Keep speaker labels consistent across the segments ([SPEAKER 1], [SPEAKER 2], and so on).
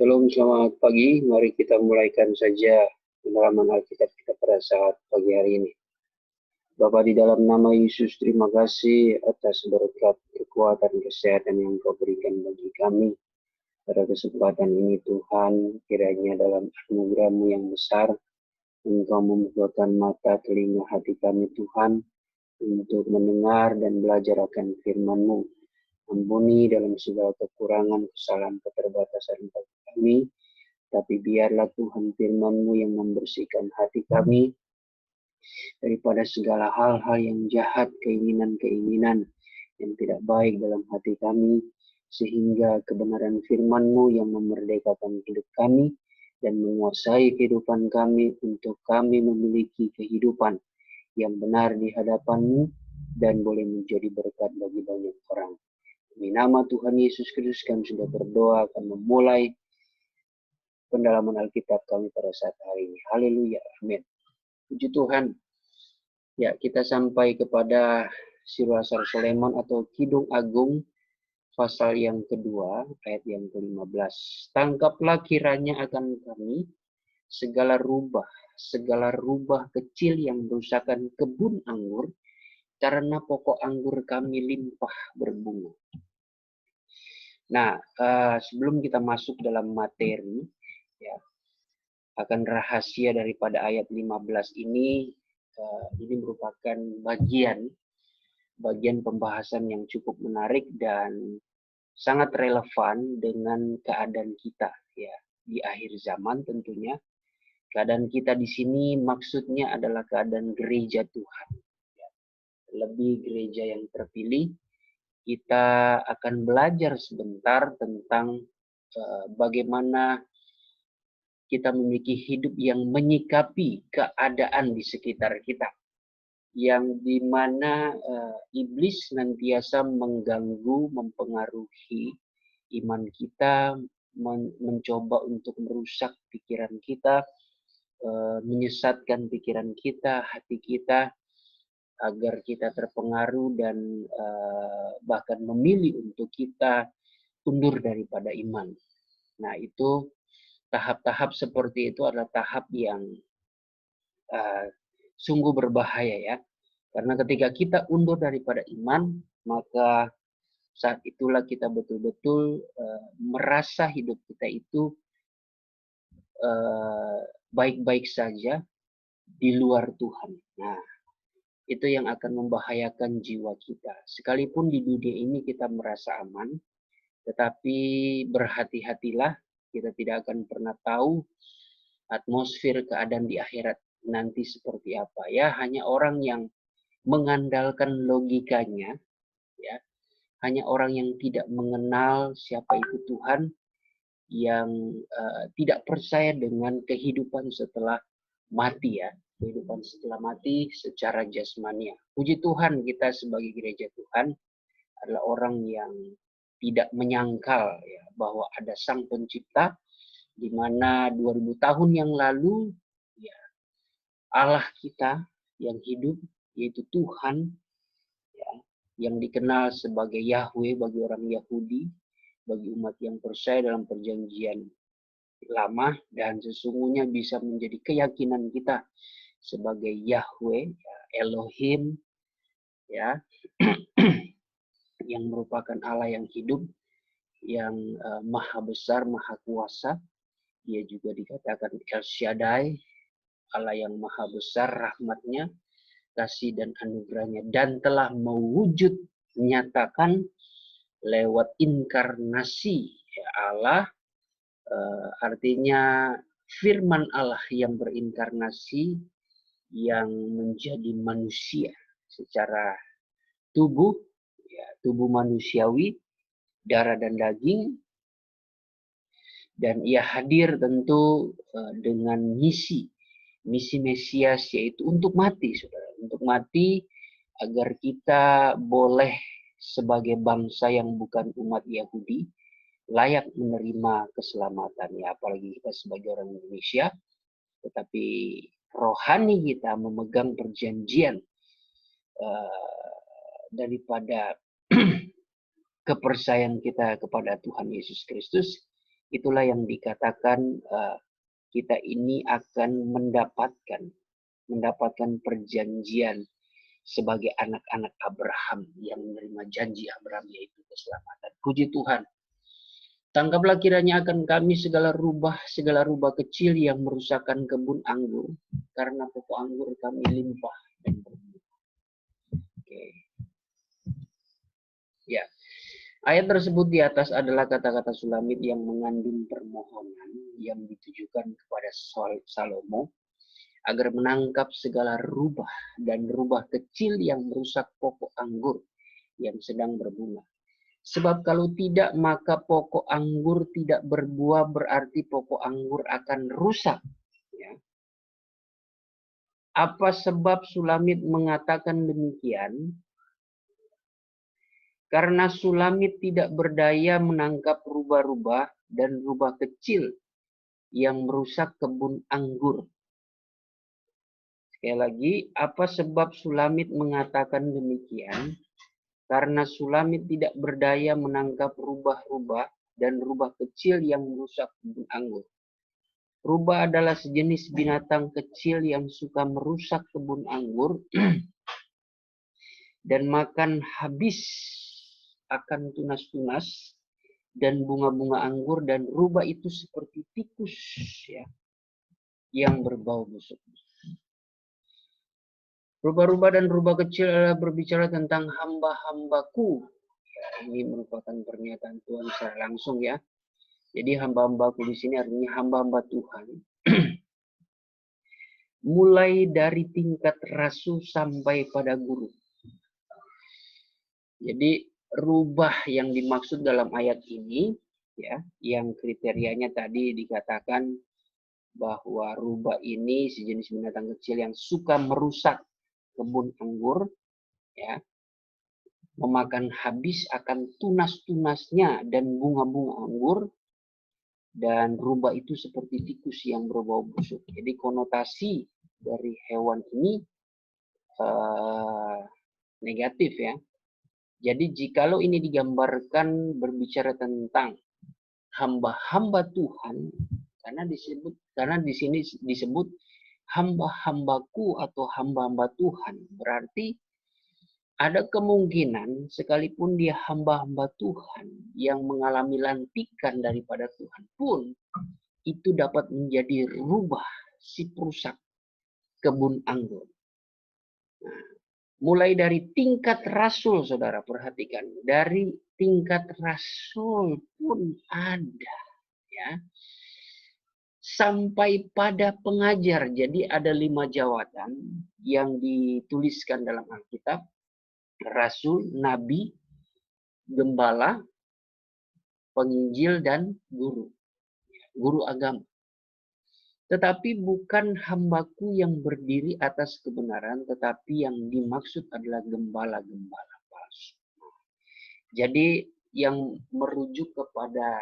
[SPEAKER 1] Shalom, selamat pagi. Mari kita mulaikan saja pendalaman Alkitab kita pada saat pagi hari ini. Bapa, di dalam nama Yesus, terima kasih atas berkat, kekuatan, kesehatan yang Kau berikan bagi kami. Pada kesempatan ini Tuhan, kiranya dalam anugerah-Mu yang besar, Engkau membukakan mata, telinga, hati kami Tuhan, untuk mendengar dan belajar akan firman-Mu. Ampuni dalam segala kekurangan, kesalahan, keterbatasan bagi kami, tapi biarlah Tuhan firman-Mu yang membersihkan hati kami daripada segala hal-hal yang jahat, keinginan-keinginan yang tidak baik dalam hati kami, sehingga kebenaran firman-Mu yang memerdekakan hidup kami dan menguasai kehidupan kami untuk kami memiliki kehidupan yang benar di hadapan-Mu dan boleh menjadi berkat bagi banyak orang. Di nama Tuhan Yesus Kristus kami sudah berdoa akan memulai pendalaman Alkitab kami pada saat hari ini. Haleluya, amin. Puji Tuhan. Ya, kita sampai kepada Sirwasar Solemon atau Kidung Agung pasal yang kedua, ayat yang ke-15. Tangkaplah kiranya akan kami segala rubah kecil yang merusakkan kebun anggur, karena pokok anggur kami limpah berbunga. Nah, sebelum kita masuk dalam materi, ya, akan rahasia daripada ayat 15 ini merupakan bagian pembahasan yang cukup menarik dan sangat relevan dengan keadaan kita, ya, di akhir zaman tentunya. Keadaan kita di sini maksudnya adalah keadaan gereja Tuhan, ya. Lebih gereja yang terpilih. Kita akan belajar sebentar tentang bagaimana kita memiliki hidup yang menyikapi keadaan di sekitar kita, yang dimana iblis senantiasa mengganggu, mempengaruhi iman kita, mencoba untuk merusak pikiran kita, menyesatkan pikiran kita, hati kita, agar kita terpengaruh dan bahkan memilih untuk kita undur daripada iman. Nah, itu tahap-tahap seperti itu adalah tahap yang sungguh berbahaya, ya. Karena ketika kita undur daripada iman, maka saat itulah kita betul-betul merasa hidup kita itu baik-baik saja di luar Tuhan. Nah, itu yang akan membahayakan jiwa kita. Sekalipun di dunia ini kita merasa aman, tetapi berhati-hatilah, kita tidak akan pernah tahu atmosfer keadaan di akhirat nanti seperti apa. Ya, hanya orang yang mengandalkan logikanya, ya, hanya orang yang tidak mengenal siapa itu Tuhan, yang tidak percaya dengan kehidupan setelah mati, ya. Kehidupan setelah mati secara jasmania. Puji Tuhan, kita sebagai gereja Tuhan adalah orang yang tidak menyangkal, ya, bahwa ada Sang Pencipta, di mana 2000 tahun yang lalu, ya, Allah kita yang hidup, yaitu Tuhan, ya, yang dikenal sebagai Yahweh bagi orang Yahudi, bagi umat yang percaya dalam perjanjian lama, dan sesungguhnya bisa menjadi keyakinan kita sebagai Yahweh, ya, Elohim, ya, yang merupakan Allah yang hidup, yang maha besar, maha kuasa. Dia juga dikatakan El Shaddai, Allah yang maha besar rahmatnya, kasih dan anugerahnya, dan telah mewujud menyatakan lewat inkarnasi, ya, Allah, artinya firman Allah yang berinkarnasi, yang menjadi manusia secara tubuh, ya, tubuh manusiawi, darah dan daging, dan ia hadir tentu dengan misi Mesias, yaitu untuk mati, saudara, untuk mati agar kita boleh sebagai bangsa yang bukan umat Yahudi layak menerima keselamatan, ya, apalagi kita sebagai orang Indonesia, tetapi rohani kita memegang perjanjian daripada kepercayaan kita kepada Tuhan Yesus Kristus, Itulah yang dikatakan kita ini akan mendapatkan perjanjian sebagai anak-anak Abraham yang menerima janji Abraham, yaitu keselamatan. Puji Tuhan. Tangkaplah kiranya akan kami segala rubah kecil yang merusakkan kebun anggur, karena pokok anggur kami limpah dan berbuah. Oke. Ya. Ayat tersebut di atas adalah kata-kata Sulamit yang mengandung permohonan yang ditujukan kepada Salomo agar menangkap segala rubah dan rubah kecil yang merusak pokok anggur yang sedang berbunga. Sebab kalau tidak, maka pokok anggur tidak berbuah, berarti pokok anggur akan rusak. Ya. Apa sebab Sulamit mengatakan demikian? Karena Sulamit tidak berdaya menangkap rubah-rubah dan rubah kecil yang merusak kebun anggur. Sekali lagi, apa sebab Sulamit mengatakan demikian? Karena Sulamit tidak berdaya menangkap rubah-rubah dan rubah kecil yang merusak kebun anggur. Rubah adalah sejenis binatang kecil yang suka merusak kebun anggur dan makan habis akan tunas-tunas dan bunga-bunga anggur, dan rubah itu seperti tikus ya, yang berbau busuk. Rubah-rubah dan rubah kecil adalah berbicara tentang hamba-hambaku. Ya, ini merupakan pernyataan Tuhan secara langsung ya. Jadi hamba-hambaku di sini artinya hamba-hamba Tuhan. Mulai dari tingkat rasul sampai pada guru. Jadi rubah yang dimaksud dalam ayat ini ya, yang kriterianya tadi dikatakan bahwa rubah ini sejenis binatang kecil yang suka merusak kebun anggur ya, memakan habis akan tunas-tunasnya dan bunga-bunga anggur, dan rubah itu seperti tikus yang berbau busuk. Jadi konotasi dari hewan ini negatif ya. Jadi jikalau ini digambarkan berbicara tentang hamba-hamba Tuhan, karena di sini disebut hamba-hambaku atau hamba-hamba Tuhan, berarti ada kemungkinan sekalipun dia hamba-hamba Tuhan yang mengalami lantikan daripada Tuhan pun, itu dapat menjadi rubah si perusak kebun anggur. Nah, mulai dari tingkat rasul, saudara perhatikan, dari tingkat rasul pun ada, ya, sampai pada pengajar. Jadi ada 5 jawatan yang dituliskan dalam Alkitab: rasul, nabi, gembala, penginjil, dan guru agama. Tetapi bukan hambaku yang berdiri atas kebenaran, tetapi yang dimaksud adalah gembala-gembala palsu. Jadi yang merujuk kepada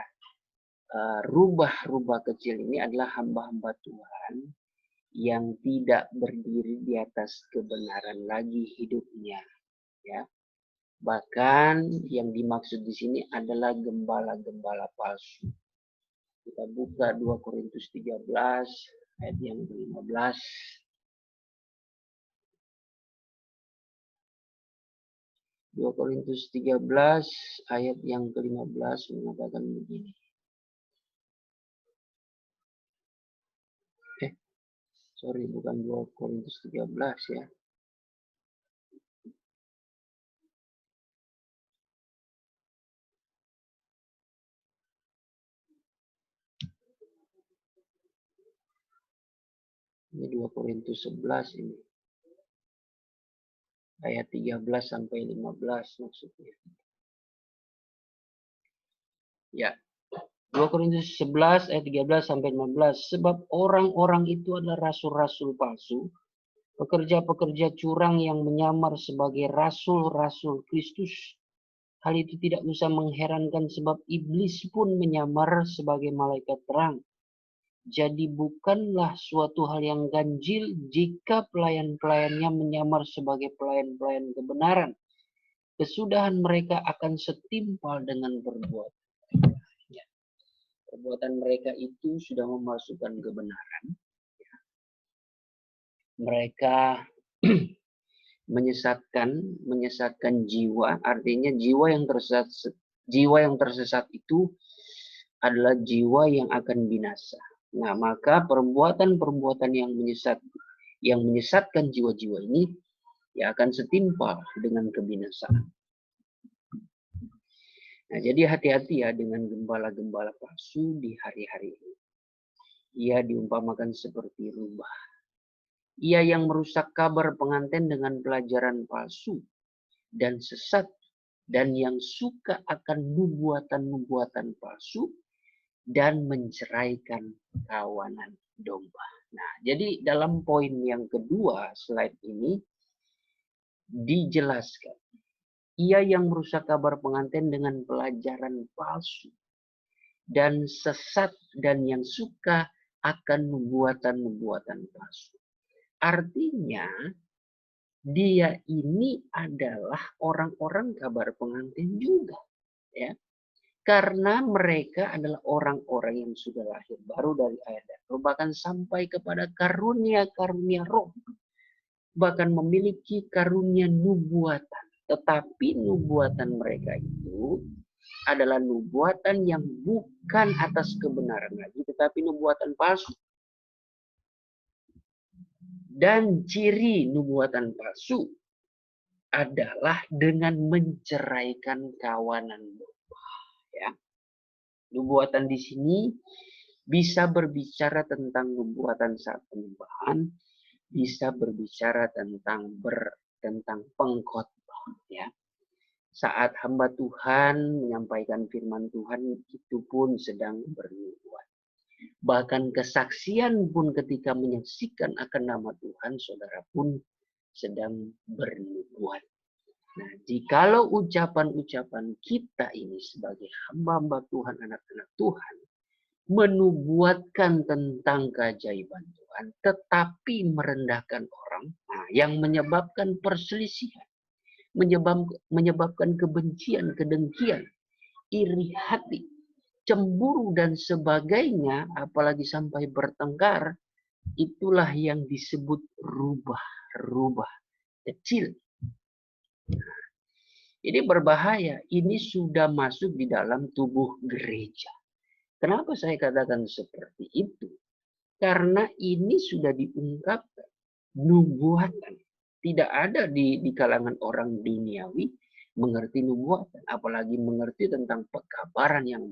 [SPEAKER 1] rubah-rubah kecil ini adalah hamba-hamba Tuhan yang tidak berdiri di atas kebenaran lagi hidupnya, ya. Bahkan yang dimaksud di sini adalah gembala-gembala palsu. Kita buka 2 Korintus 13 ayat yang ke-15. 2 Korintus 13 ayat yang ke-15 mengatakan begini. Sorry, bukan 2 Korintus 13 ya. Ini 2 Korintus 11 ini. Ayat 13 sampai 15 maksudnya. Ya. 2 Korintus 11 ayat 13 sampai 15. Sebab orang-orang itu adalah rasul-rasul palsu, pekerja-pekerja curang yang menyamar sebagai rasul-rasul Kristus. Hal itu tidak usah mengherankan sebab iblis pun menyamar sebagai malaikat terang. Jadi bukanlah suatu hal yang ganjil jika pelayan-pelayannya menyamar sebagai pelayan-pelayan kebenaran. Kesudahan mereka akan setimpal dengan perbuatan perbuatan mereka itu sudah memasukkan kebenaran. Mereka menyesatkan jiwa, artinya jiwa yang tersesat itu adalah jiwa yang akan binasa. Nah, maka perbuatan-perbuatan yang menyesatkan jiwa-jiwa ini ya akan setimpal dengan kebinasaan. Nah, jadi hati-hati ya dengan gembala-gembala palsu di hari-hari ini. Ia diumpamakan seperti rubah. Ia yang merusak kabar pengantin dengan pelajaran palsu dan sesat, dan yang suka akan nubuatan-nubuatan palsu dan menceraikan kawanan domba. Nah, jadi dalam poin yang kedua slide ini dijelaskan. Ia yang merusak kabar pengantin dengan pelajaran palsu dan sesat, dan yang suka akan nubuatan-nubuatan palsu. Artinya dia ini adalah orang-orang kabar pengantin juga, ya. Karena mereka adalah orang-orang yang sudah lahir baru dari ayah dan roh, bahkan sampai kepada karunia-karunia roh, bahkan memiliki karunia nubuatan. Tetapi nubuatan mereka itu adalah nubuatan yang bukan atas kebenaran lagi, tetapi nubuatan palsu. Dan ciri nubuatan palsu adalah dengan menceraikan kawanan domba. Ya. Nubuatan di sini bisa berbicara tentang nubuatan saat penyembahan, bisa berbicara tentang pengkhotbah, ya. Saat hamba Tuhan menyampaikan firman Tuhan, itu pun sedang bernubuat. Bahkan kesaksian pun ketika menyaksikan akan nama Tuhan, saudara pun sedang bernubuat. Nah, jikalau ucapan-ucapan kita ini sebagai hamba-hamba Tuhan, anak-anak Tuhan, menubuatkan tentang keajaiban Tuhan, tetapi merendahkan orang, nah, yang menyebabkan perselisihan, menyebabkan kebencian, kedengkian, iri hati, cemburu dan sebagainya, apalagi sampai bertengkar, itulah yang disebut rubah kecil. Ini berbahaya, ini sudah masuk di dalam tubuh gereja. Kenapa saya katakan seperti itu? Karena ini sudah diungkapkan nubuatan. Tidak ada di kalangan orang duniawi mengerti nubuatan, apalagi mengerti tentang pekabaran yang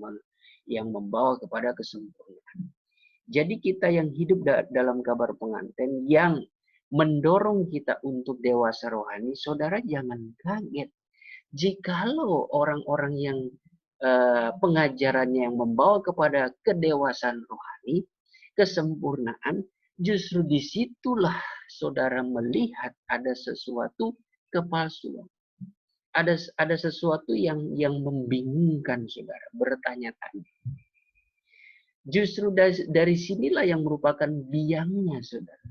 [SPEAKER 1] membawa kepada kesempurnaan. Jadi kita yang hidup dalam kabar pengantin yang mendorong kita untuk dewasa rohani, saudara jangan kaget jikalau orang-orang yang pengajarannya yang membawa kepada kedewasaan rohani, kesempurnaan, justru disitulah saudara melihat ada sesuatu kepalsuan. Ada sesuatu yang membingungkan saudara, bertanya-tanya. Justru dari sinilah yang merupakan biangnya saudara.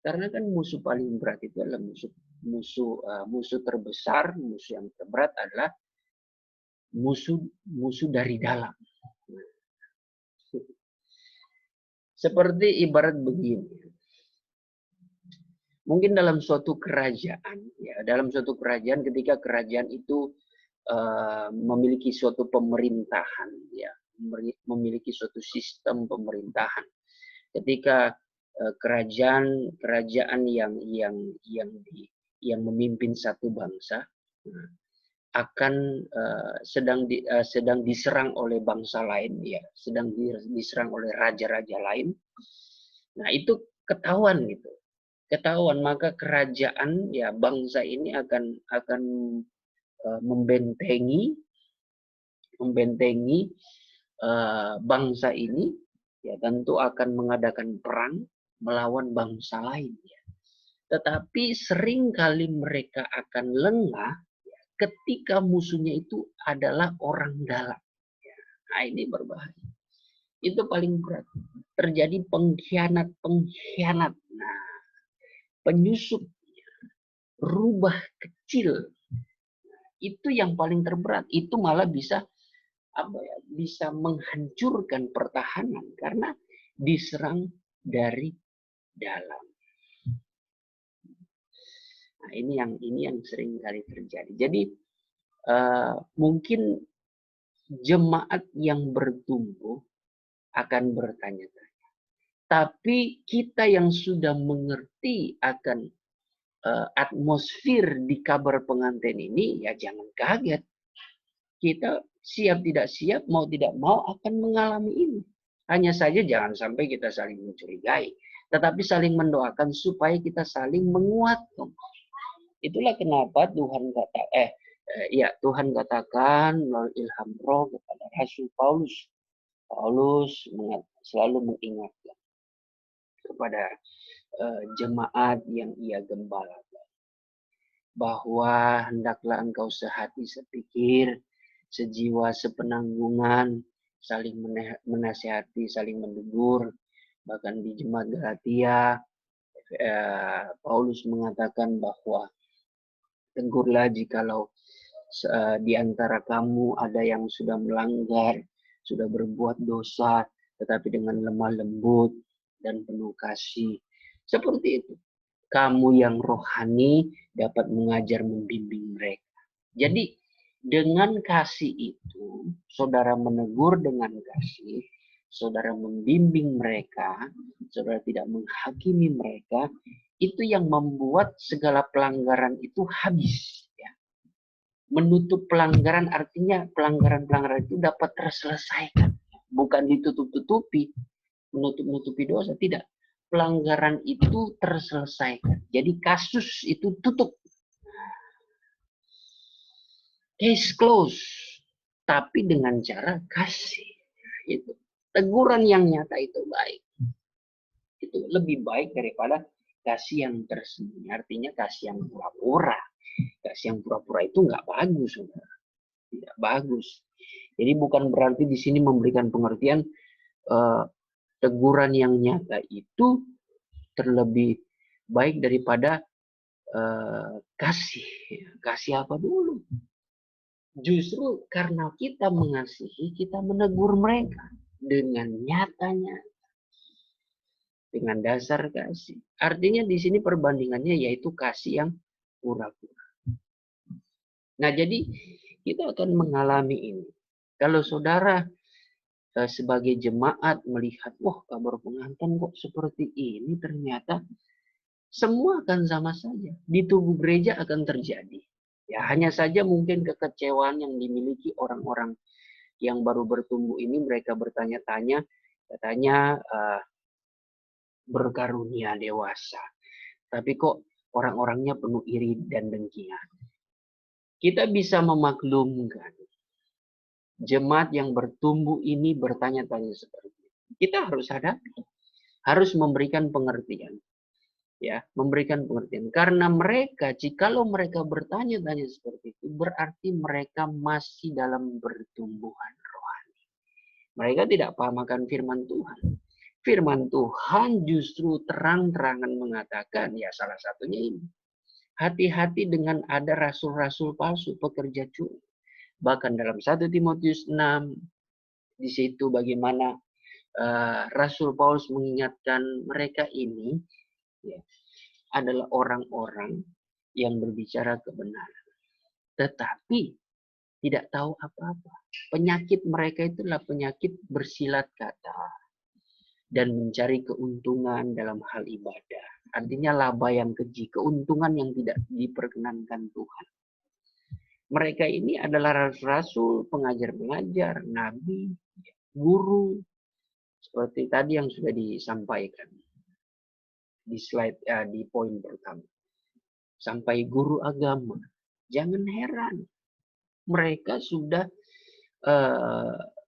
[SPEAKER 1] Karena kan musuh paling berat itu adalah musuh terbesar, musuh yang terberat adalah musuh dari dalam. Seperti ibarat begini. Mungkin dalam suatu kerajaan, ya, dalam suatu kerajaan ketika kerajaan itu memiliki suatu pemerintahan, ya, memiliki suatu sistem pemerintahan. Ketika kerajaan yang memimpin satu bangsa akan sedang diserang oleh bangsa lain, ya, sedang diserang oleh raja-raja lain. Nah, itu ketahuan gitu. Ketahuan, maka kerajaan, ya, bangsa ini akan membentengi bangsa ini, ya, tentu akan mengadakan perang melawan bangsa lain, ya. Tetapi seringkali mereka akan lengah, ya, ketika musuhnya itu adalah orang dalam, ya. Nah, ini berbahaya. Itu paling berat. Terjadi pengkhianat. Nah, penyusup, rubah kecil, itu yang paling terberat. Itu malah bisa bisa menghancurkan pertahanan karena diserang dari dalam. Nah, ini yang sering kali terjadi. Jadi mungkin jemaat yang bertumbuh akan bertanya-tanya. Tapi kita yang sudah mengerti akan atmosfer di kabar pengantin ini, ya jangan kaget. Kita siap tidak siap, mau tidak mau akan mengalami ini. Hanya saja jangan sampai kita saling mencurigai, tetapi saling mendoakan supaya kita saling menguatkan. Itulah kenapa Tuhan katakan melalui ilham roh kepada Rasul Paulus. Paulus selalu mengingatkan kepada jemaat yang ia gembalakan bahwa hendaklah engkau sehati sepikir, sejiwa sepenanggungan, saling menasihati, saling menegur. Bahkan di jemaat Galatia, Paulus mengatakan bahwa tegurlah jikalau di antara kamu ada yang sudah melanggar, sudah berbuat dosa, tetapi dengan lemah lembut dan penuh kasih. Seperti itu. Kamu yang rohani dapat mengajar membimbing mereka. Jadi dengan kasih itu, saudara menegur dengan kasih, saudara membimbing mereka, saudara tidak menghakimi mereka, itu yang membuat segala pelanggaran itu habis. Ya. Menutup pelanggaran artinya pelanggaran-pelanggaran itu dapat terselesaikan. Bukan ditutup-tutupi, menutup-nutupi dosa, tidak. Pelanggaran itu terselesaikan. Jadi kasus itu tutup. Case close. Tapi dengan cara kasih. Itu. Teguran yang nyata itu baik. Itu lebih baik daripada kasih yang tersembunyi. Artinya kasih yang pura-pura. Kasih yang pura-pura itu nggak bagus, saudara. Tidak bagus. Jadi bukan berarti di sini memberikan pengertian teguran yang nyata itu terlebih baik daripada kasih. Kasih apa dulu? Justru karena kita mengasihi, kita menegur mereka dengan nyatanya. Dengan dasar kasih. Artinya di sini perbandingannya yaitu kasih yang pura-pura. Nah, jadi kita akan mengalami ini. Kalau saudara sebagai jemaat melihat, wah kabar pengantin kok seperti ini, ternyata semua akan sama saja. Di tubuh gereja akan terjadi. Ya, hanya saja mungkin kekecewaan yang dimiliki orang-orang yang baru bertumbuh ini, mereka bertanya-tanya, katanya berkarunia dewasa. Tapi kok orang-orangnya penuh iri dan dengkian. Kita bisa memaklumkan jemaat yang bertumbuh ini bertanya-tanya seperti itu. Kita harus hadapi, harus memberikan pengertian. Ya, memberikan pengertian. Karena mereka, jikalau mereka bertanya-tanya seperti itu, berarti mereka masih dalam pertumbuhan rohani. Mereka tidak paham akan firman Tuhan. Firman Tuhan justru terang-terangan mengatakan, ya salah satunya ini. Hati-hati dengan ada rasul-rasul palsu, pekerja curi. Bahkan dalam 1 Timotius 6, di situ bagaimana Rasul Paulus mengingatkan mereka ini ya, adalah orang-orang yang berbicara kebenaran. Tetapi tidak tahu apa-apa. Penyakit mereka itulah penyakit bersilat kata dan mencari keuntungan dalam hal ibadah. Artinya laba yang keji, keuntungan yang tidak diperkenankan Tuhan. Mereka ini adalah rasul, pengajar-pengajar, nabi, guru, seperti tadi yang sudah disampaikan di slide di poin pertama. Sampai guru agama. Jangan heran. Mereka sudah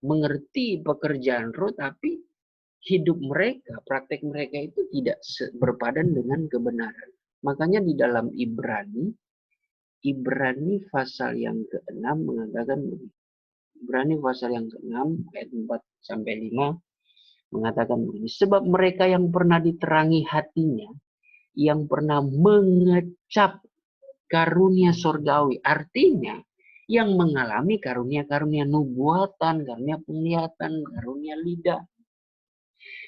[SPEAKER 1] mengerti pekerjaan roh, tapi hidup mereka, praktek mereka itu tidak berpadan dengan kebenaran. Makanya di dalam Ibrani pasal yang ke-6 mengatakan begini. Ibrani pasal yang ke-6 ayat 4 sampai 5 mengatakan begini. Sebab mereka yang pernah diterangi hatinya, yang pernah mengecap karunia sorgawi, artinya yang mengalami karunia-karunia nubuatan, karunia penglihatan, karunia lidah,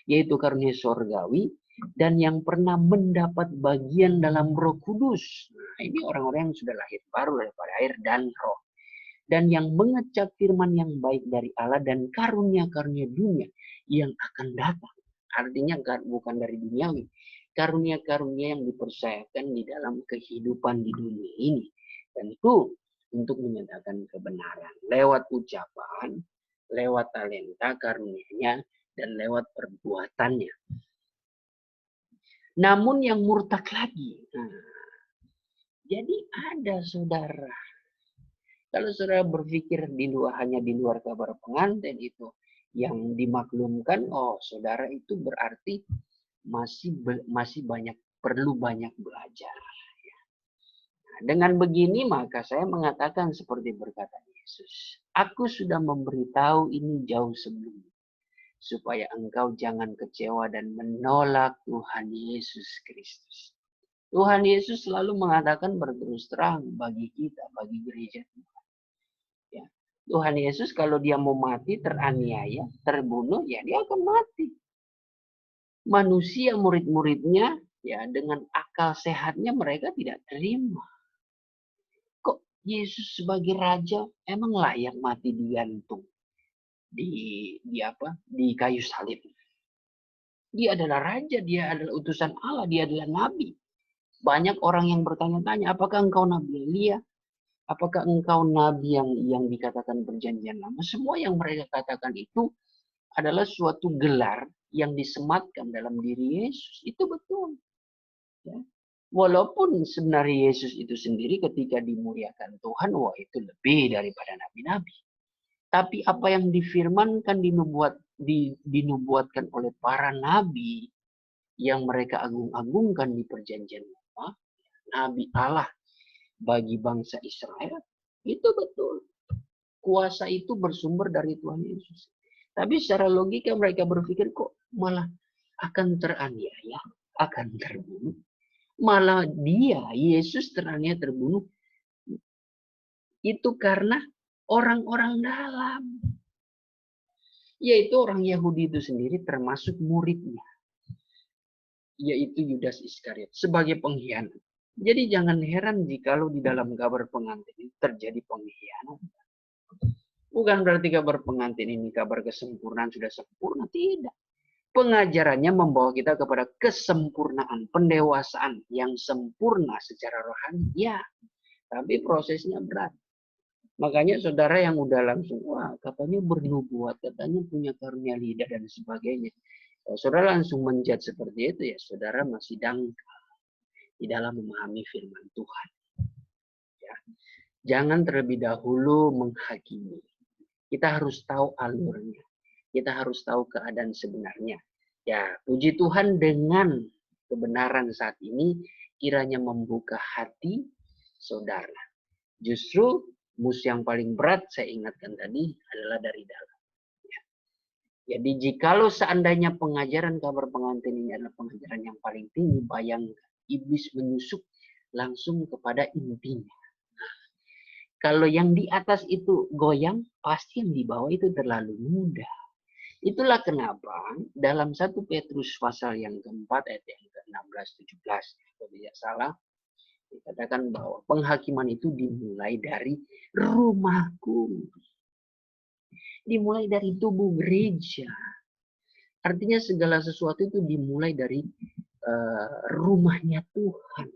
[SPEAKER 1] yaitu karunia sorgawi, dan yang pernah mendapat bagian dalam Roh Kudus. Nah, ini orang-orang yang sudah lahir baru daripada air dan roh. Dan yang mengecap firman yang baik dari Allah dan karunia-karunia dunia yang akan datang. Artinya bukan dari duniawi. Karunia-karunia yang dipercayakan di dalam kehidupan di dunia ini. Tentu untuk menyatakan kebenaran. Lewat ucapan, lewat talenta karunia-Nya, dan lewat perbuatannya. Namun yang murtad lagi. Nah, jadi ada saudara. Kalau saudara berpikir hanya di luar kabar pengantin itu yang dimaklumkan, oh saudara itu berarti masih perlu banyak belajar. Nah, dengan begini maka saya mengatakan seperti berkata Yesus, aku sudah memberitahu ini jauh sebelumnya, supaya engkau jangan kecewa dan menolak Tuhan Yesus Kristus. Tuhan Yesus selalu mengatakan berterus terang bagi kita, bagi gereja Tuhan. Ya. Tuhan Yesus kalau dia mau mati, teraniaya, terbunuh, ya dia akan mati. Manusia murid-muridnya, ya dengan akal sehatnya mereka tidak terima. Kok Yesus sebagai raja emang layak mati digantung di kayu salib? Dia adalah raja, dia adalah utusan Allah, dia adalah nabi. Banyak orang yang bertanya-tanya, apakah engkau Nabi Elia? Apakah engkau Nabi yang dikatakan perjanjian lama? Semua yang mereka katakan itu adalah suatu gelar yang disematkan dalam diri Yesus. Itu betul. Ya. Walaupun sebenarnya Yesus itu sendiri ketika dimuliakan Tuhan, wah itu lebih daripada nabi-nabi. Tapi apa yang difirmankan, dinubuatkan oleh para nabi, yang mereka agung-agungkan di perjanjian lama, nabi Allah bagi bangsa Israel, itu betul. Kuasa itu bersumber dari Tuhan Yesus. Tapi secara logika mereka berpikir kok malah akan teraniaya, akan terbunuh. Malah dia, Yesus teraniaya terbunuh. Itu karena orang-orang dalam. Yaitu orang Yahudi itu sendiri termasuk muridnya. Yaitu Yudas Iskariot sebagai pengkhianat. Jadi jangan heran jikalau di dalam kabar pengantin ini terjadi pengkhianat. Bukan berarti kabar pengantin ini kabar kesempurnaan sudah sempurna, tidak. Pengajarannya membawa kita kepada kesempurnaan, pendewasaan yang sempurna secara rohani, ya. Tapi prosesnya berat. Makanya saudara yang udah langsung, wah katanya bernubuat, katanya punya karunia lidah dan sebagainya. Kalau saudara langsung menjudge seperti itu, ya saudara masih dangkal di dalam memahami firman Tuhan. Ya. Jangan terlebih dahulu menghakimi. Kita harus tahu alurnya. Kita harus tahu keadaan sebenarnya. Ya, puji Tuhan dengan kebenaran saat ini kiranya membuka hati saudara. Justru musuh yang paling berat saya ingatkan tadi adalah dari dalam. Ya. Jadi jikalau seandainya pengajaran kabar pengantin ini adalah pengajaran yang paling tinggi, bayangkan iblis menyusup langsung kepada intinya. Kalau yang di atas itu goyang, pasti yang di bawah itu terlalu mudah. Itulah kenapa dalam 1 Petrus pasal yang keempat ayat yang ke-16-17, kalau tidak salah, dikatakan bahwa penghakiman itu dimulai dari rumahku. Dimulai dari tubuh gereja. Artinya segala sesuatu itu dimulai dari rumahnya Tuhan.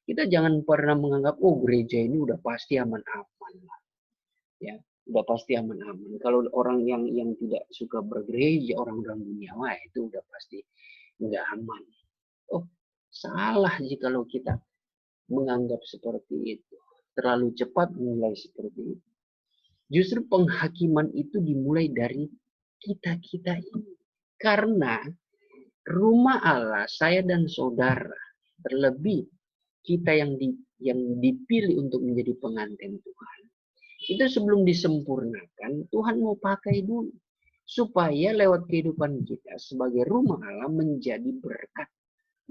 [SPEAKER 1] Kita jangan pernah menganggap, oh gereja ini udah pasti aman-aman lah. Ya, udah pasti aman-aman. Kalau orang yang tidak suka bergereja, orang-orang dunia, wah itu udah pasti nggak aman. Oh, salah jikalau kita menganggap seperti itu. Terlalu cepat menilai seperti itu. Justru penghakiman itu dimulai dari kita-kita ini. Karena rumah Allah, saya dan saudara, terlebih kita yang dipilih untuk menjadi pengantin Tuhan. Itu sebelum disempurnakan, Tuhan mau pakai dulu. Supaya lewat kehidupan kita sebagai rumah Allah menjadi berkat.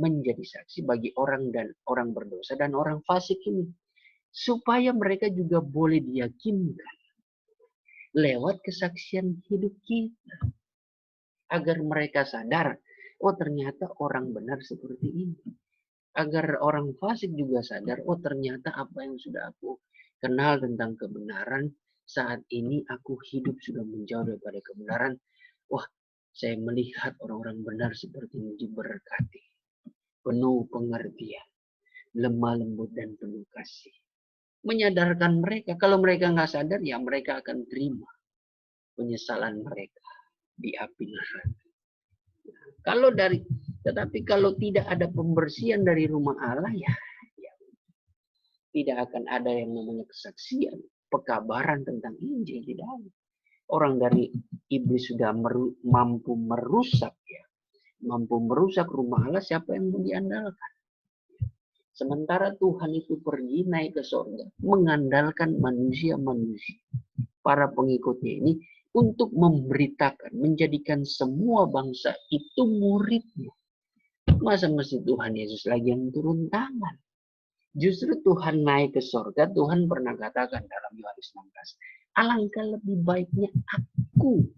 [SPEAKER 1] Menjadi saksi bagi orang berdosa dan orang fasik ini. supaya mereka juga boleh diyakinkan lewat kesaksian hidup kita. Agar mereka sadar, oh ternyata orang benar seperti ini. Agar orang fasik juga sadar, oh ternyata apa yang sudah aku kenal tentang kebenaran, saat ini aku hidup sudah menjauh daripada kebenaran. Wah, saya melihat orang-orang benar seperti ini diberkati. Penuh pengertian, lemah lembut dan penuh kasih. Menyadarkan mereka, kalau mereka nggak sadar, ya mereka akan terima penyesalan mereka di api neraka. Tetapi kalau tidak ada pembersihan dari rumah Allah, ya tidak akan ada yang namanya kesaksian, pekabaran tentang Injil, tidak ada. Orang dari iblis sudah mampu merusak, ya, mampu merusak rumah Allah, siapa yang mau diandalkan? Sementara Tuhan itu pergi naik ke sorga, mengandalkan manusia-manusia, para pengikutnya ini, untuk memberitakan, menjadikan semua bangsa itu muridnya. Masa mesti Tuhan Yesus lagi yang turun tangan? Justru Tuhan naik ke sorga, Tuhan pernah katakan dalam Yohanes 16, alangkah lebih baiknya aku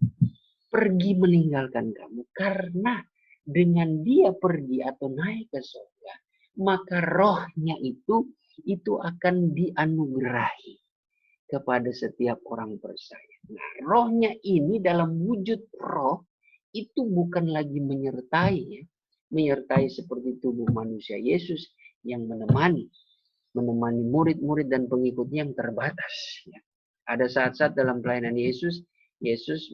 [SPEAKER 1] pergi meninggalkan kamu, karena dengan dia pergi atau naik ke sorga, maka rohnya itu akan dianugerahi kepada setiap orang percaya. Nah, rohnya ini dalam wujud roh itu bukan lagi menyertai seperti tubuh manusia Yesus yang menemani murid-murid dan pengikutnya yang terbatas. Ya. Ada saat-saat dalam pelayanan Yesus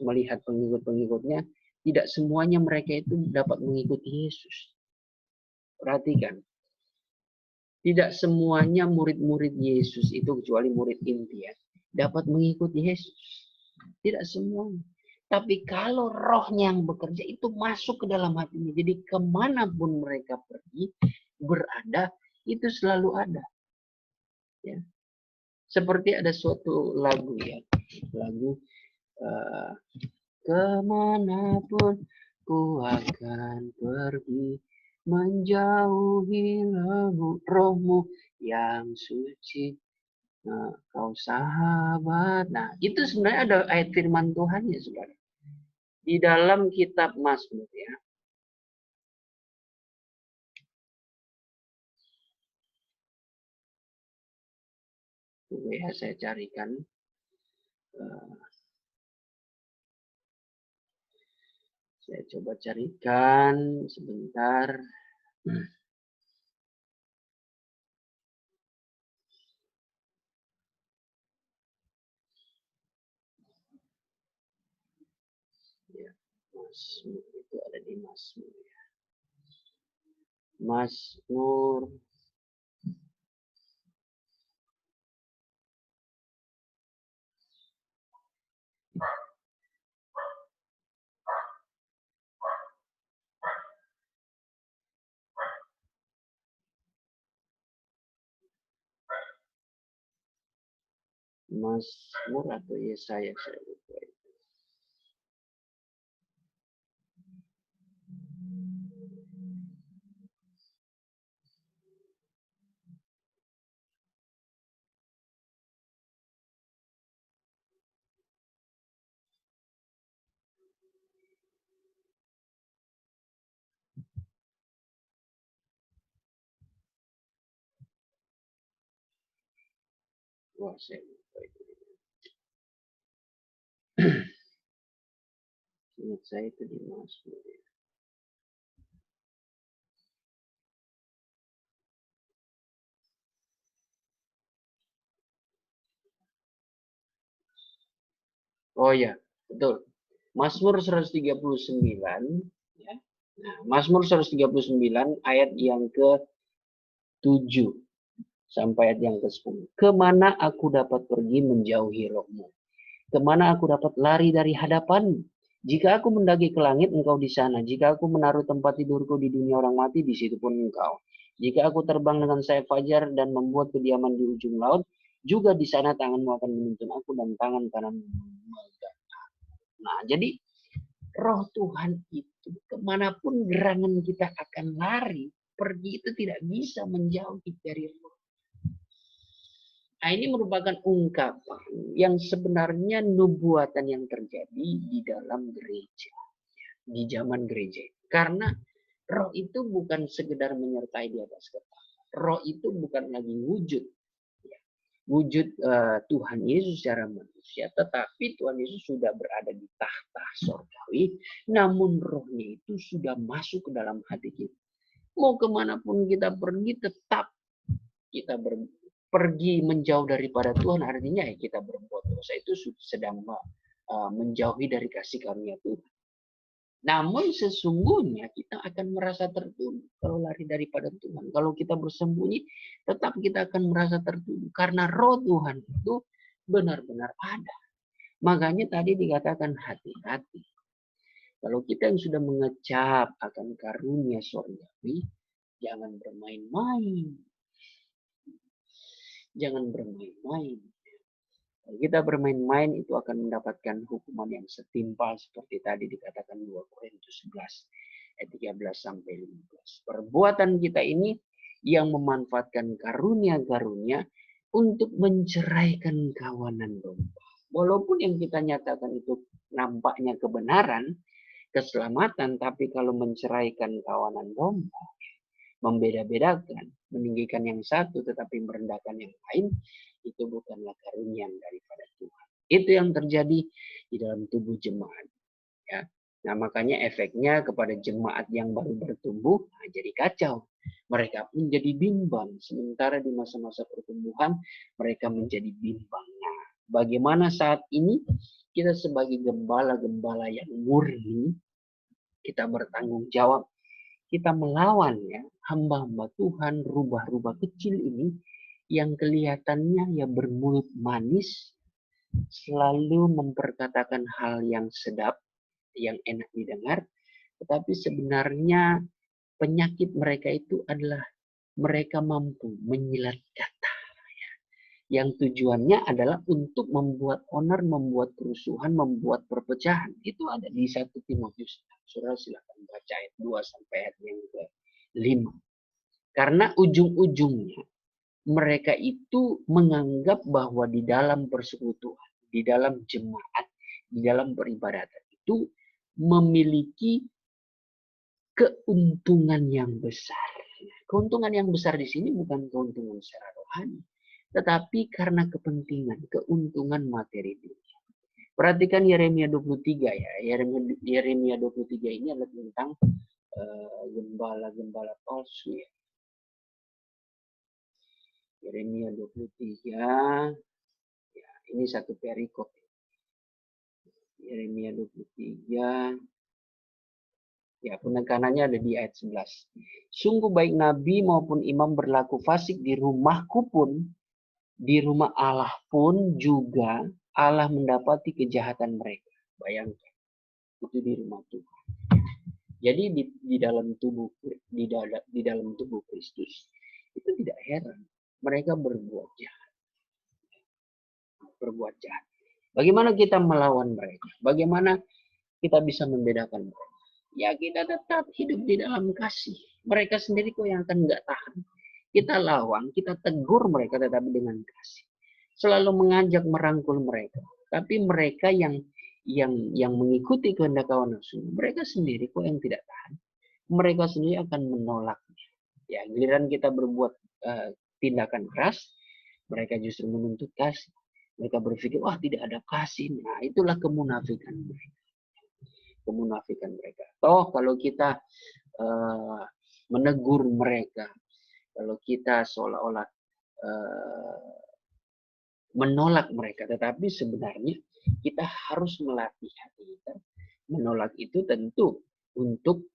[SPEAKER 1] melihat pengikut-pengikutnya, tidak semuanya mereka itu dapat mengikuti Yesus. Perhatikan, tidak semuanya murid-murid Yesus itu, kecuali murid inti ya, dapat mengikuti Yesus. Tidak semuanya. Tapi kalau rohnya yang bekerja itu masuk ke dalam hatinya. Jadi kemanapun mereka pergi, berada, itu selalu ada. Ya. Seperti ada suatu lagu ya. Lagu kemanapun ku akan pergi, menjauhi rohmu yang suci. Nah, kau sahabat. Nah, itu sebenarnya ada ayat firman Tuhan ya, saudara. Di dalam kitab Mazmur ya. Tunggu ya, saya carikan. Saya coba carikan sebentar. Ya, Mazmur itu ada di Mazmur ya. Mazmur atau Yesaya, saya lupa. Wah, saya lupa itu. Ingat saya itu di Mazmur ya. Oh ya, betul. Mazmur 139 ya. Nah, Mazmur 139 ayat yang ke-7 sampai ayat yang ke-10. Kemana aku dapat pergi menjauhi rohmu? Kemana aku dapat lari dari hadapanmu? Jika aku mendaki ke langit, engkau di sana. Jika aku menaruh tempat tidurku di dunia orang mati, di situ pun engkau. Jika aku terbang dengan sayap fajar dan membuat kediaman di ujung laut, juga di sana tanganmu akan menuntun aku dan tangan kananmu memegang. Nah, jadi roh Tuhan itu kemanapun gerangan kita akan lari, pergi itu tidak bisa menjauhi dari roh. Nah, ini merupakan ungkapan yang sebenarnya nubuatan yang terjadi di dalam gereja, di zaman gereja. Karena roh itu bukan sekedar menyertai di atas kertas. Roh itu bukan lagi wujud. Wujud Tuhan Yesus secara manusia, tetapi Tuhan Yesus sudah berada di tahta sorgawi, namun rohnya itu sudah masuk ke dalam hati kita. Mau kemanapun kita pergi, tetap kita pergi menjauh daripada Tuhan, artinya ya kita berbuat dosa itu sedang menjauhi dari kasih karunia Tuhan. Namun sesungguhnya kita akan merasa tertuduh kalau lari daripada Tuhan. Kalau kita bersembunyi, tetap kita akan merasa tertuduh. Karena roh Tuhan itu benar-benar ada. Makanya tadi dikatakan hati-hati. Kalau kita yang sudah mengecap akan karunia surgawi, jangan bermain-main. Jangan bermain-main. Kalau kita bermain-main itu akan mendapatkan hukuman yang setimpal seperti tadi dikatakan 2 Korintus 11 ayat 13 sampai 15. Perbuatan kita ini yang memanfaatkan karunia-karunia untuk menceraikan kawanan domba. Walaupun yang kita nyatakan itu nampaknya kebenaran, keselamatan, tapi kalau menceraikan kawanan domba, membeda-bedakan, meninggikan yang satu tetapi merendahkan yang lain, itu bukanlah karunia daripada Tuhan. Itu yang terjadi di dalam tubuh jemaat. Ya. Nah, makanya efeknya kepada jemaat yang baru bertumbuh, jadi kacau. Mereka pun jadi bimbang. Sementara di masa-masa pertumbuhan, mereka menjadi bimbang. Nah, bagaimana saat ini kita sebagai gembala-gembala yang murni, kita bertanggung jawab, kita melawan ya hamba-hamba Tuhan, rubah-rubah kecil ini yang kelihatannya ya bermulut manis, selalu memperkatakan hal yang sedap, yang enak didengar, tetapi sebenarnya penyakit mereka itu adalah mereka mampu menyilat kata. Yang tujuannya adalah untuk membuat onar, membuat kerusuhan, membuat perpecahan. Itu ada di 1 Timotius. Saudara silakan baca ayat 2 sampai ayat yang ke-5. Karena ujung-ujungnya mereka itu menganggap bahwa di dalam persekutuan, di dalam jemaat, di dalam peribadatan itu memiliki keuntungan yang besar. Keuntungan yang besar di sini bukan keuntungan secara rohani, tetapi karena kepentingan, keuntungan materi dunia. Perhatikan Yeremia 23 ya. Yeremia 23 ini adalah tentang gembala-gembala palsu ya. Yeremia 23 ya, ini satu perikop. Yeremia 23 ya, penekanannya ada di ayat 11. Sungguh baik nabi maupun imam berlaku fasik di rumahku pun, di rumah Allah pun juga Allah mendapati kejahatan mereka. Bayangkan, itu di rumah Tuhan. Jadi di dalam tubuh Kristus itu tidak heran mereka berbuat jahat. Berbuat jahat. Bagaimana kita melawan mereka? Bagaimana kita bisa membedakan mereka? Ya kita tetap hidup di dalam kasih. Mereka sendiri kok yang akan nggak tahan. Kita lawan, kita tegur mereka tetapi dengan kasih. Selalu mengajak merangkul mereka. Tapi mereka yang mengikuti kehendak hawa nafsu, mereka sendiri kok yang tidak tahan. Mereka sendiri akan menolaknya. Ya, giliran kita berbuat tindakan keras, mereka justru menuntut kasih. Mereka berpikir, wah tidak ada kasih. Nah, itulah kemunafikan mereka. Kemunafikan mereka. Toh kalau kita menegur mereka, kalau kita seolah-olah menolak mereka, tetapi sebenarnya kita harus melatih hati kita. Menolak itu tentu untuk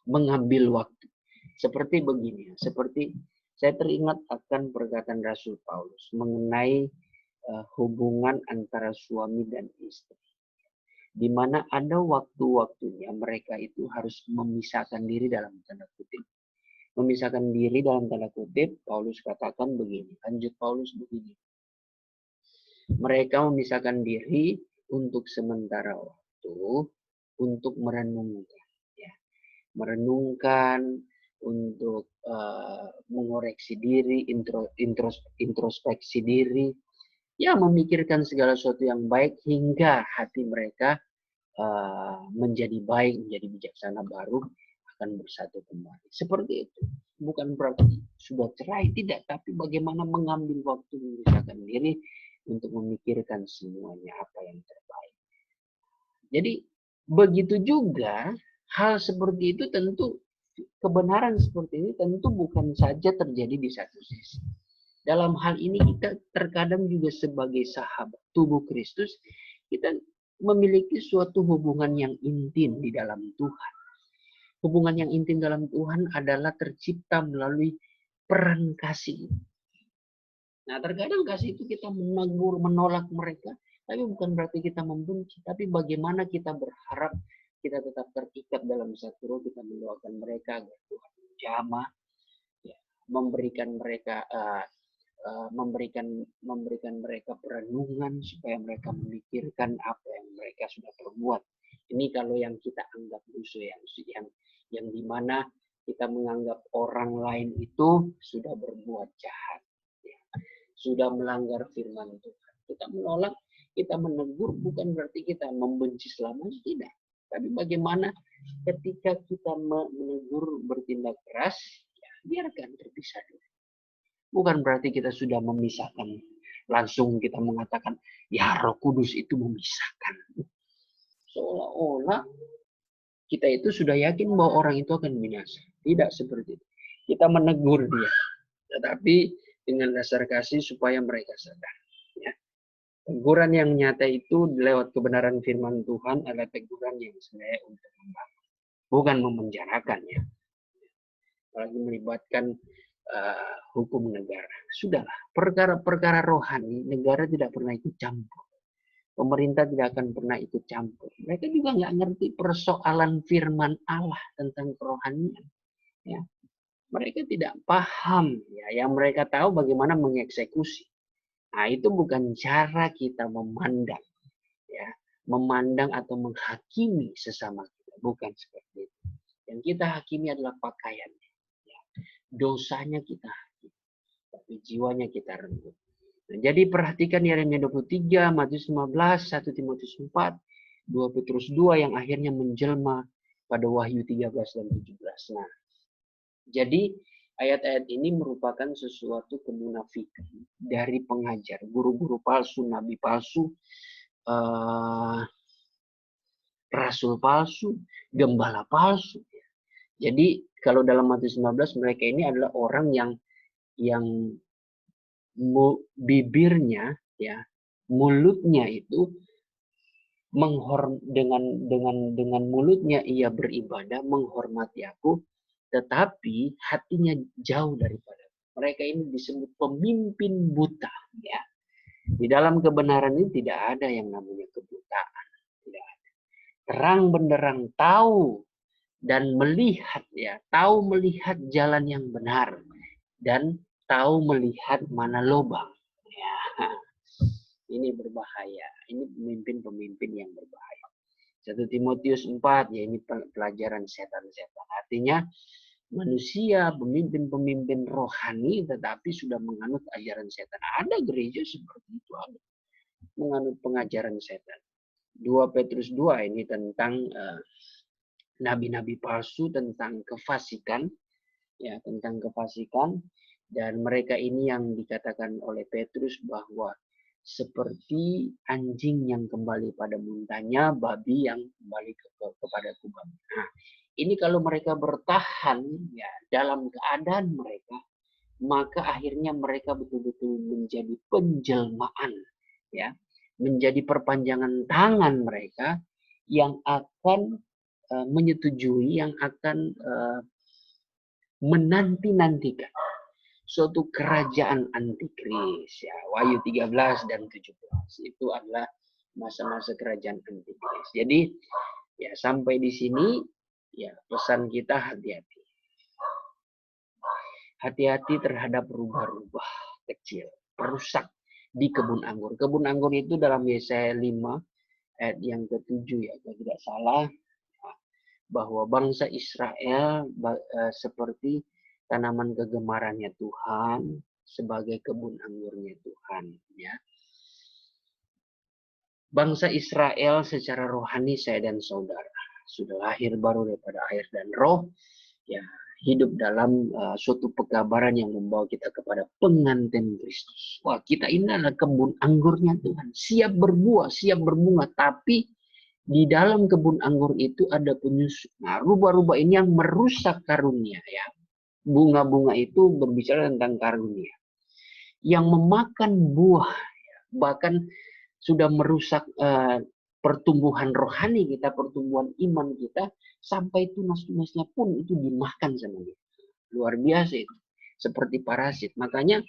[SPEAKER 1] mengambil waktu. Seperti begini, seperti saya teringat akan perkataan Rasul Paulus mengenai hubungan antara suami dan istri. Di mana ada waktu-waktunya mereka itu harus memisahkan diri dalam tanda kutip. Memisahkan diri dalam tanda kutip, Paulus katakan begini, lanjut Paulus begini. Mereka memisahkan diri untuk sementara waktu, untuk merenungkan. Ya. Merenungkan, mengoreksi diri, introspeksi diri, ya memikirkan segala sesuatu yang baik hingga hati mereka menjadi baik, menjadi bijaksana, baru akan bersatu kembali. Seperti itu. Bukan berarti sudah cerai, tidak. Tapi bagaimana mengambil waktu memisahkan diri untuk memikirkan semuanya apa yang terbaik. Jadi begitu juga hal seperti itu tentu, kebenaran seperti ini tentu bukan saja terjadi di satu sisi. Dalam hal ini kita terkadang juga sebagai sahabat tubuh Kristus, kita memiliki suatu hubungan yang intim di dalam Tuhan. Hubungan yang intim dalam Tuhan adalah tercipta melalui peran kasih. Nah, terkadang kasih itu kita menegur, menolak mereka, tapi bukan berarti kita membenci, tapi bagaimana kita berharap kita tetap terikat dalam satu roh, kita mendoakan mereka agar Tuhan menjamah, ya, memberikan mereka perenungan supaya mereka memikirkan apa yang mereka sudah perbuat. Ini kalau yang kita anggap musuh, yang dimana kita menganggap orang lain itu sudah berbuat jahat, ya, sudah melanggar firman Tuhan. Kita menolak, kita menegur, bukan berarti kita membenci selamanya, tidak. Tapi bagaimana ketika kita menegur, bertindak keras, ya, biarkan terpisah dulu. Bukan berarti kita sudah memisahkan. Langsung kita mengatakan, ya Roh Kudus itu memisahkan. Seolah-olah kita itu sudah yakin bahwa orang itu akan binasa. Tidak seperti itu. Kita menegur dia. Tetapi dengan dasar kasih supaya mereka sadar. Ya. Teguran yang nyata itu lewat kebenaran firman Tuhan adalah teguran yang sebenarnya untuk membangun. Bukan memenjarakan, ya. Apalagi melibatkan hukum negara. Sudahlah, perkara-perkara rohani, negara tidak pernah ikut campur. Pemerintah tidak akan pernah ikut campur. Mereka juga nggak ngerti persoalan firman Allah tentang kerohanian. Ya. Mereka tidak paham. Ya. Yang mereka tahu bagaimana mengeksekusi. Nah, itu bukan cara kita memandang. Ya. Memandang atau menghakimi sesama kita. Bukan seperti itu. Yang kita hakimi adalah pakaiannya. Dosanya kita hakimi, tapi jiwanya kita renggut. Nah, jadi perhatikan Yeremia 23, Matius 15, 1 Timotius 4, 2 Petrus 2 yang akhirnya menjelma pada Wahyu 13 dan 17. Nah, jadi ayat-ayat ini merupakan sesuatu kemunafikan dari pengajar, guru-guru palsu, nabi palsu, rasul palsu, gembala palsu. Jadi kalau dalam Matius 19 mereka ini adalah orang yang bibirnya, ya, mulutnya itu dengan mulutnya ia beribadah, menghormati aku, tetapi hatinya jauh daripada. Mereka ini disebut pemimpin buta, ya. Di dalam kebenaran ini tidak ada yang namanya kebutaan, tidak ada. Terang benderang tahu dan melihat, ya, tahu melihat jalan yang benar dan tahu melihat mana lubang. Ya, ini berbahaya. Ini pemimpin-pemimpin yang berbahaya. 1 Timotius 4, ya, ini pelajaran setan-setan. Artinya manusia, pemimpin-pemimpin rohani tetapi sudah menganut ajaran setan. Ada gereja seperti itu, ada menganut pengajaran setan. 2 Petrus 2 ini tentang nabi-nabi palsu, tentang kefasikan, ya, tentang kefasikan, dan mereka ini yang dikatakan oleh Petrus bahwa seperti anjing yang kembali pada muntahnya, babi yang kembali kepada kubangnya. Nah, ini kalau mereka bertahan, ya, dalam keadaan mereka, maka akhirnya mereka betul-betul menjadi penjelmaan, ya, menjadi perpanjangan tangan mereka yang akan menyetujui, yang akan menanti-nantikan suatu kerajaan antikris, ya. Wahyu 13 dan 17 itu adalah masa-masa kerajaan antikris. Jadi ya sampai di sini ya pesan kita hati-hati. Hati-hati terhadap rubah-rubah kecil, perusak di kebun anggur. Kebun anggur itu dalam Yesaya 5 ayat yang ke-7, ya, kalau tidak salah. bahwa bangsa Israel seperti tanaman kegemarannya Tuhan, sebagai kebun anggurnya Tuhan. Ya. Bangsa Israel secara rohani, saya dan saudara sudah lahir baru daripada air dan roh, ya, hidup dalam suatu pekabaran yang membawa kita kepada pengantin Kristus. Wah, kita ini adalah kebun anggurnya Tuhan, siap berbuah, siap berbunga, tapi di dalam kebun anggur itu ada penyusup. Nah, rubah-rubah ini yang merusak karunia, ya. Bunga-bunga itu berbicara tentang karunia yang memakan buah, bahkan sudah merusak pertumbuhan rohani kita, pertumbuhan iman kita, sampai tunas-tunasnya pun itu dimakan sama dia. Luar biasa itu, seperti parasit. Makanya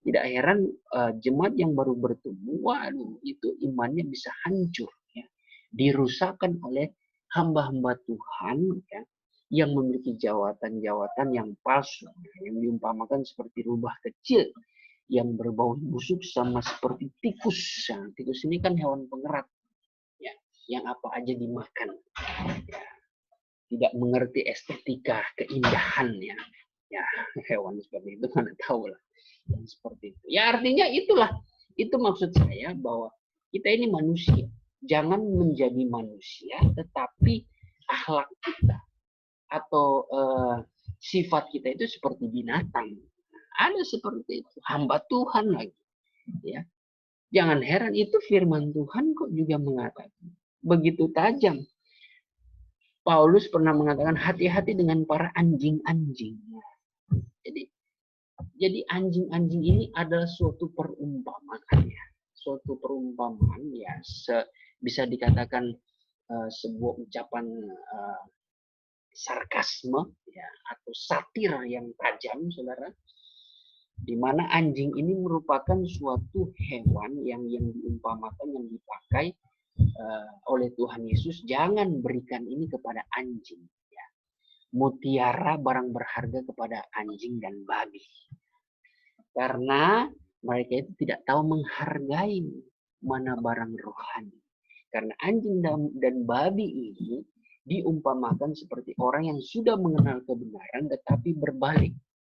[SPEAKER 1] tidak heran jemaat yang baru bertumbuh, waduh, itu imannya bisa hancur, ya, dirusakkan oleh hamba-hamba Tuhan, ya, yang memiliki jawatan-jawatan yang palsu, yang diumpamakan seperti rubah kecil yang berbau busuk sama seperti tikus. Nah, tikus ini kan hewan pengerat, ya, yang apa aja dimakan, ya, tidak mengerti estetika keindahan, ya, hewan seperti itu mana tahu lah yang seperti itu. Ya, artinya itulah, itu maksud saya bahwa kita ini manusia, jangan menjadi manusia, tetapi akhlak kita atau sifat kita itu seperti binatang. Ada seperti itu, hamba Tuhan lagi, ya. Jangan heran itu firman Tuhan kok juga mengatakan begitu tajam. Paulus pernah mengatakan hati-hati dengan para anjing-anjing. Jadi anjing-anjing ini adalah suatu perumpamaan, ya. Suatu perumpamaan, ya, bisa dikatakan sebuah ucapan sarkasme, ya, atau satir yang tajam, saudara. Di mana anjing ini merupakan suatu hewan yang diumpamakan, yang dipakai oleh Tuhan Yesus. Jangan berikan ini kepada anjing, ya. Mutiara barang berharga kepada anjing dan babi, karena mereka itu tidak tahu menghargai mana barang rohani. Karena anjing dan babi ini diumpamakan seperti orang yang sudah mengenal kebenaran tetapi berbalik,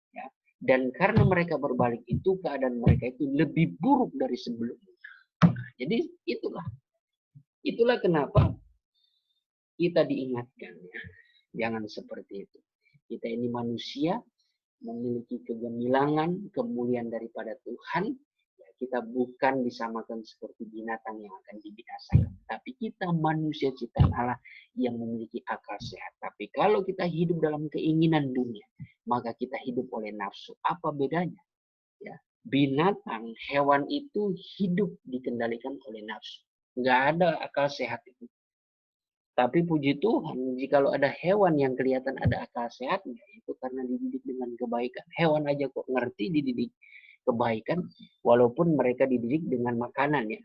[SPEAKER 1] ya. Dan karena mereka berbalik itu, keadaan mereka itu lebih buruk dari sebelumnya. Nah, jadi itulah kenapa kita diingatkan, ya, jangan seperti itu. Kita ini manusia, memiliki kegemilangan, kemuliaan daripada Tuhan. Ya, kita bukan disamakan seperti binatang yang akan dibinasakan, tapi kita manusia ciptaan Allah yang memiliki akal sehat. Tapi kalau kita hidup dalam keinginan dunia, maka kita hidup oleh nafsu. Apa bedanya? Ya, binatang, hewan itu hidup dikendalikan oleh nafsu. Nggak ada akal sehat itu. Tapi puji Tuhan, jikalau ada hewan yang kelihatan ada akal sehatnya, itu karena dididik dengan kebaikan. Hewan aja kok ngerti dididik kebaikan, walaupun mereka dididik dengan makanan, ya.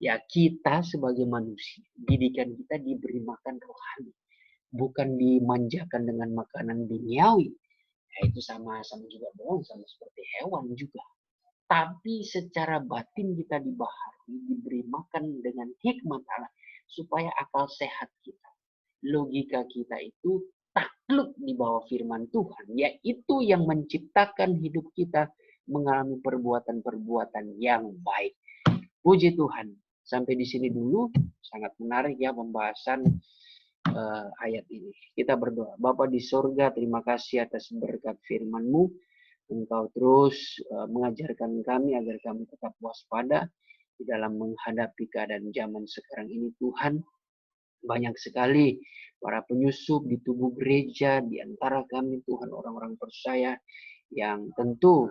[SPEAKER 1] Ya, kita sebagai manusia, didikan kita diberi makan rohani, bukan dimanjakan dengan makanan duniawi. Ya, itu sama juga bohong, sama seperti hewan juga. Tapi secara batin kita diberi makan dengan hikmat Allah, supaya akal sehat kita, logika kita itu takluk di bawah firman Tuhan, yaitu yang menciptakan hidup kita mengalami perbuatan-perbuatan yang baik. Puji Tuhan. Sampai di sini dulu, sangat menarik, ya, pembahasan ayat ini. Kita berdoa. Bapa di surga, terima kasih atas berkat firman-Mu. Engkau terus mengajarkan kami agar kami tetap waspada di dalam menghadapi keadaan zaman sekarang ini, Tuhan. Banyak sekali para penyusup di tubuh gereja, di antara kami, Tuhan, orang-orang percaya yang tentu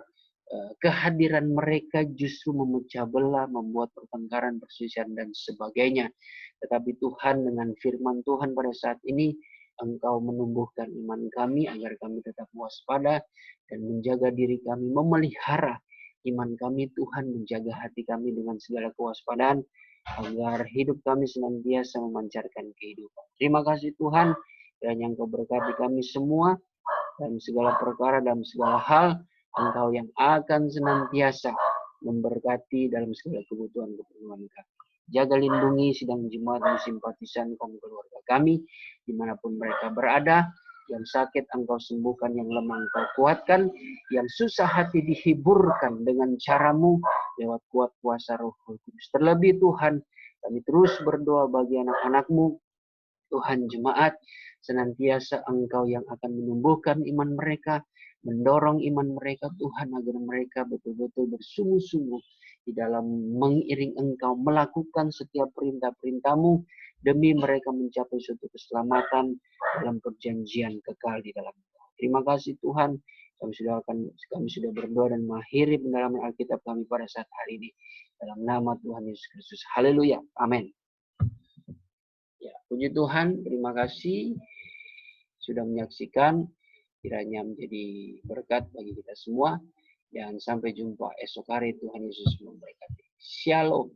[SPEAKER 1] kehadiran mereka justru memecah belah, membuat pertengkaran, perselisihan, dan sebagainya. Tetapi Tuhan, dengan firman Tuhan pada saat ini, Engkau menumbuhkan iman kami agar kami tetap waspada dan menjaga diri kami, memelihara iman kami, Tuhan, menjaga hati kami dengan segala kewaspadaan, agar hidup kami senantiasa memancarkan kehidupan. Terima kasih Tuhan, kiranya Engkau berkati kami semua dalam segala perkara, dalam segala hal. Engkau yang akan senantiasa memberkati dalam segala kebutuhan-keperluan kami. Jaga lindungi sidang jemaat simpatisan kaum keluarga kami, dimanapun mereka berada. Yang sakit Engkau sembuhkan, yang lemah Engkau kuatkan, yang susah hati dihiburkan dengan caramu lewat kuat kuasa Roh Kudus. Terlebih Tuhan, kami terus berdoa bagi anak-anak-Mu, Tuhan jemaat, senantiasa Engkau yang akan menumbuhkan iman mereka, mendorong iman mereka Tuhan, agar mereka betul-betul bersungguh-sungguh di dalam mengiring Engkau, melakukan setiap perintah-perintah-Mu, demi mereka mencapai suatu keselamatan dalam perjanjian kekal di dalam Engkau. Terima kasih Tuhan, kami sudah berdoa dan mengakhiri pendalaman Alkitab kami pada saat hari ini. Dalam nama Tuhan Yesus Kristus. Haleluya. Amin. Ya, puji Tuhan, terima kasih sudah menyaksikan. Kiranya menjadi berkat bagi kita semua. Dan sampai jumpa esok hari. Tuhan Yesus memberkati. Shalom.